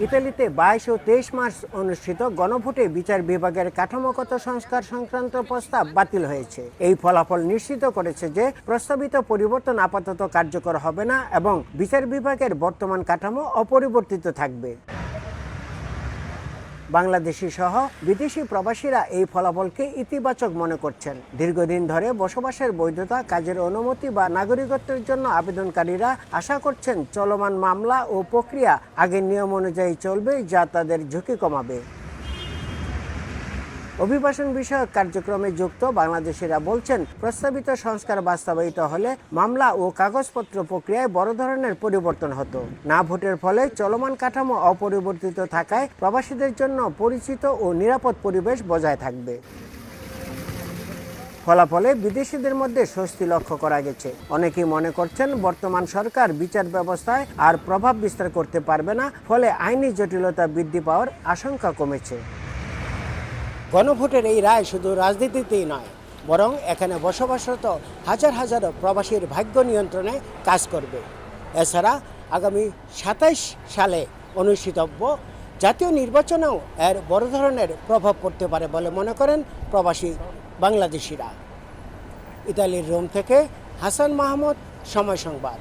ইতালিতে 22 ও 23 মার্চ অনুষ্ঠিত গণভোটে বিচার বিভাগের কাঠামোগত সংস্কার সংক্রান্ত প্রস্তাব বাতিল হয়েছে। এই ফলাফল নিশ্চিত করেছে যে প্রস্তাবিত পরিবর্তন আপাতত কার্যকর হবে না এবং বিচার বিভাগের বর্তমান কাঠামো অপরিবর্তিত থাকবে। বাংলাদেশি সহ বিদেশি প্রবাসীরা এই ফলাফলকে ইতিবাচক মনে করছেন। দীর্ঘদিন ধরে বসবাসের বৈধতা, কাজের অনুমতি বা নাগরিকত্বের জন্য আবেদনকারীরা আশা করছেন চলমান মামলা ও প্রক্রিয়া আগের নিয়ম অনুযায়ী চলবে, যা তাদের ঝুঁকি কমাবে। অভিবাসন বিষয়ক কার্যক্রমে যুক্ত বাংলাদেশিরা বলছেন, প্রস্তাবিত সংস্কার বাস্তবায়িত হলে মামলা ও কাগজপত্র প্রক্রিয়ায় বড় ধরনের পরিবর্তন হতো। না ভোটের ফলে চলমান কাঠামো অপরিবর্তিত থাকায় প্রবাসীদের জন্য পরিচিত ও নিরাপদ পরিবেশ বজায় থাকবে। ফলাফলে বিদেশিদের মধ্যে স্বস্তি লক্ষ্য করা গেছে। অনেকেই মনে করছেন বর্তমান সরকার বিচার ব্যবস্থায় আর প্রভাব বিস্তার করতে পারবে না, ফলে আইনি জটিলতা বৃদ্ধি পাওয়ার আশঙ্কা কমেছে। গণভোটের এই রায় শুধু রাজনীতিতেই নয়, বরং এখানে বসবাসরত হাজার হাজার প্রবাসীর ভাগ্য নিয়ন্ত্রণে কাজ করবে। এছাড়া আগামী 27 সালে অনুষ্ঠিতব্য জাতীয় নির্বাচনেও এর বড় ধরনের প্রভাব পড়তে পারে বলে মনে করেন প্রবাসী বাংলাদেশিরা। ইতালির রোম থেকে হাসান মাহমুদ, সময় সংবাদ।